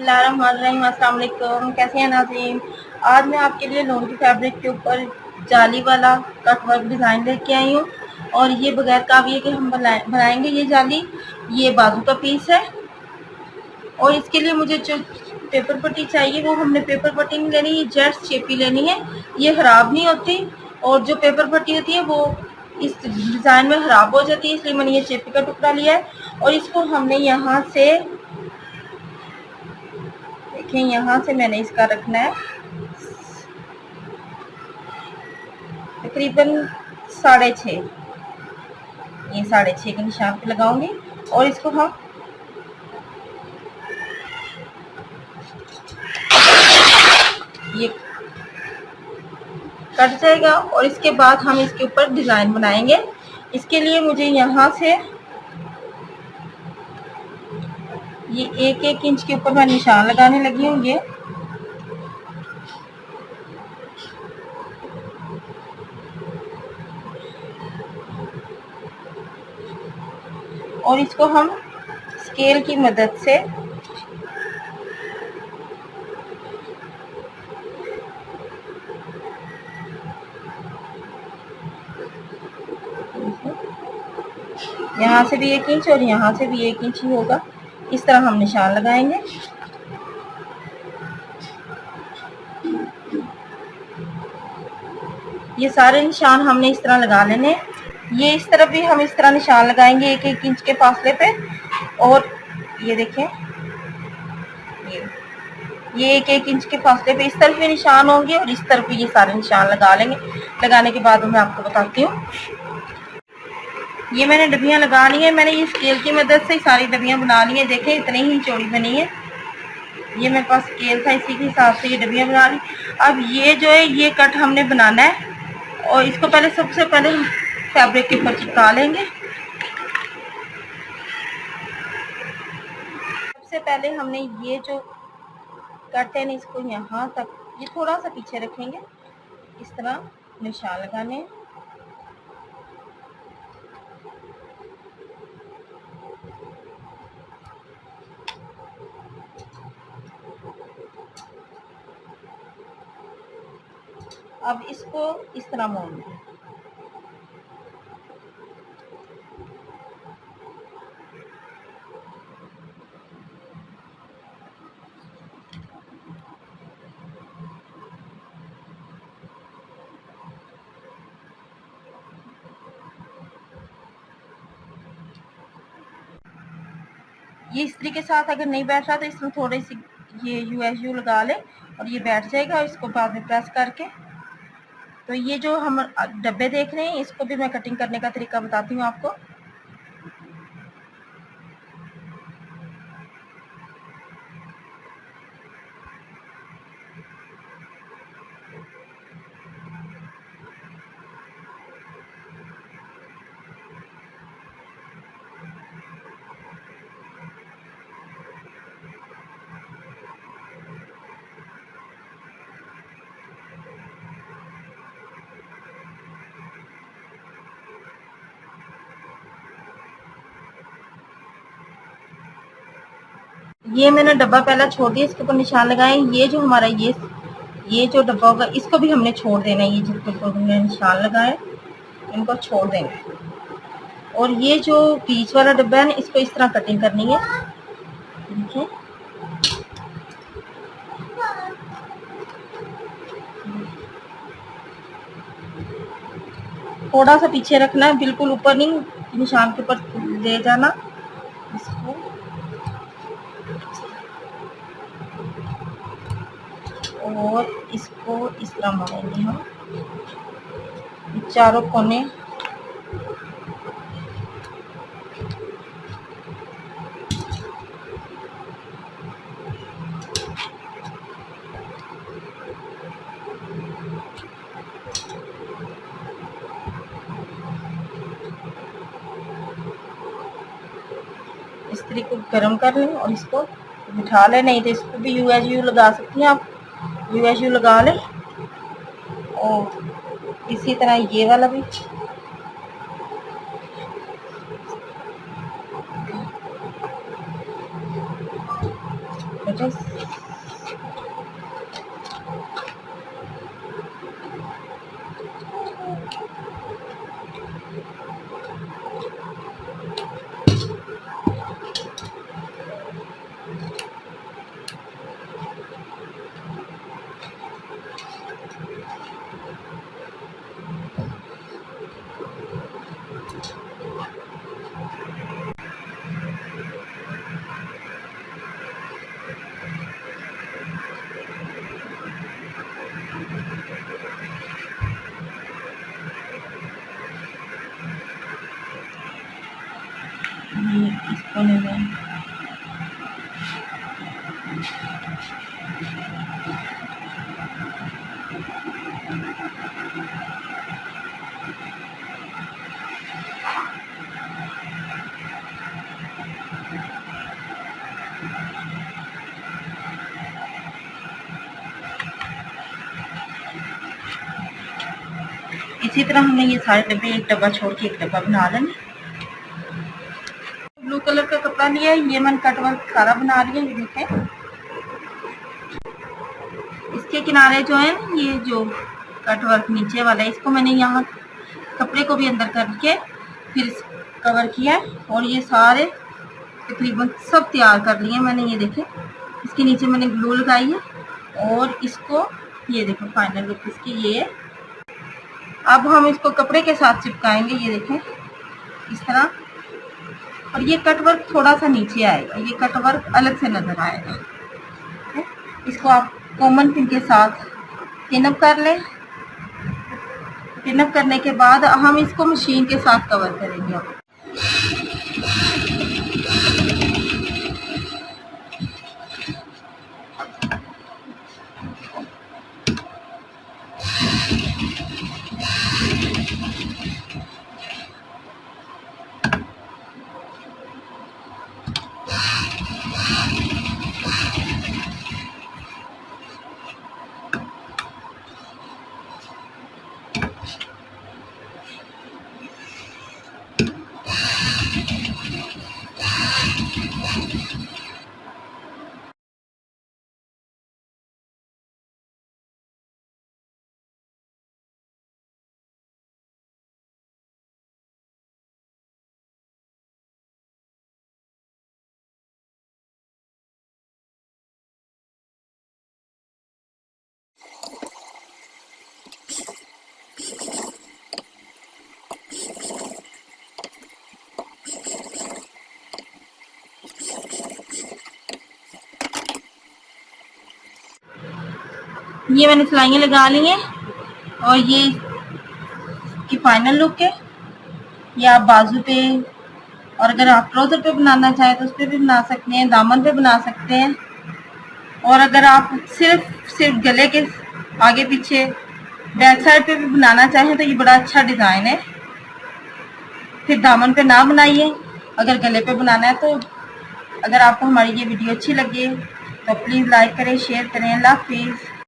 बिस्मिल्लाहिर्रहमानिर्रहीम। अस्सलाम वालेकुम। कैसे हैं नाज़रीन? आज मैं आपके लिए लोन की फैब्रिक के ऊपर जाली वाला कट वर्क डिज़ाइन लेके आई हूँ और ये बगैर काविये के हम बनाएंगे ये जाली। ये बाजू का पीस है और इसके लिए मुझे जो पेपर पट्टी चाहिए वो हमने पेपर पट्टी नहीं लेनी, ये जेट शेप ही लेनी है। ये खराब नहीं होती और जो पेपर पट्टी होती है वो इस डिज़ाइन में खराब हो जाती है, इसलिए मैंने ये चेपी का टुकड़ा लिया है। और इसको हमने यहाँ से देखें, यहाँ से मैंने इसका रखना है तकरीबन 6.5। ये 6.5 के निशान पे लगाऊंगी और इसको हम ये कट जाएगा और इसके बाद हम इसके ऊपर डिज़ाइन बनाएंगे। इसके लिए मुझे यहाँ से ये 1-1 इंच के ऊपर मैं निशान लगाने लगी हूँ। ये और इसको हम स्केल की मदद से यहाँ से भी 1 इंच और यहाँ से भी 1 इंच ही होगा, इस तरह हम निशान लगाएंगे। ये सारे निशान हमने इस तरह लगा लेने। ये इस तरफ भी हम इस तरह निशान लगाएंगे 1-1 इंच के फासले पे। और ये देखें, ये 1-1 इंच के फासले पे इस तरफ भी निशान होंगे और इस तरफ भी ये सारे निशान लगा लेंगे। लगाने के बाद मैं आपको बताती हूँ। ये मैंने डबियाँ लगा ली हैं, मैंने ये स्केल की मदद से सारी डबियाँ बना ली हैं। देखें इतनी ही चौड़ी बनी है। ये मेरे पास स्केल था, इसी के हिसाब से ये डबियाँ बना ली। अब ये जो है ये कट हमने बनाना है और इसको पहले सबसे पहले हम फैब्रिक के ऊपर चिपका लेंगे। सबसे पहले हमने ये जो कट है ना, इसको यहाँ तक ये थोड़ा सा पीछे रखेंगे, इस तरह निशान लगाने। अब इसको इस तरह मोड़ लें। ये इस्त्री के साथ अगर नहीं बैठ रहा तो इसमें थोड़ी सी ये USU लगा लें और ये बैठ जाएगा। इसको बाद में प्रेस करके तो ये जो हम डब्बे देख रहे हैं इसको भी मैं कटिंग करने का तरीका बताती हूँ आपको। ये मैंने डब्बा पहला छोड़ दिया, इसके ऊपर निशान लगाए। ये जो हमारा ये जो डब्बा होगा इसको भी हमने छोड़ देना है। ये जिसके ऊपर हमने निशान लगाए इनको छोड़ देंगे और ये जो बीच वाला डब्बा है ना इसको इस तरह कटिंग करनी है। देखिए थोड़ा सा पीछे रखना है, बिल्कुल ऊपर नहीं, निशान के ऊपर ले जाना इसको। और इसको इस तरह मोड़ेंगे हम चारों कोने। इस्त्री को गर्म कर लें और इसको बिठा लें, नहीं तो इसको भी USU लगा सकती हैं आप, USU लगा लें। और इसी तरह ये वाला भी एजेस। इस कोने में इसी तरह हमने ये सारे डब्बे, एक डब्बा छोड़ के एक डब्बा बना लेंगे। ब्लू कलर का कपड़ा लिया है, ये मैंने कट वर्क सारा बना लिया। ये देखें, इसके किनारे जो है ये जो कट वर्क नीचे वाला है, इसको मैंने यहाँ कपड़े को भी अंदर करके फिर कवर किया है और ये सारे तकरीबन सब तैयार कर लिए मैंने। ये देखें, इसके नीचे मैंने ग्लू लगाई है और इसको ये देखो फाइनल लुक इसकी ये है। अब हम इसको कपड़े के साथ चिपकाएंगे, ये देखें इस तरह। और ये कट वर्क थोड़ा सा नीचे आएगा, ये कट वर्क अलग से नजर आएगा। इसको आप कॉमन पिन के साथ पिन अप कर लें। पिन अप करने के बाद हम इसको मशीन के साथ कवर करेंगे। अब ये मैंने सिलाइयाँ लगा ली हैं और ये की फाइनल लुक है। ये आप बाजू पे और अगर आप ट्राउजर पे बनाना चाहें तो उस पर भी बना सकते हैं, दामन पे बना सकते हैं। और अगर आप सिर्फ गले के आगे पीछे बैक साइड पे भी बनाना चाहें तो ये बड़ा अच्छा डिज़ाइन है। फिर दामन पे ना बनाइए, अगर गले पे बनाना है तो। अगर आपको हमारी ये वीडियो अच्छी लगे तो प्लीज़ लाइक करें, शेयर करें। अल्लाह हाफिज़।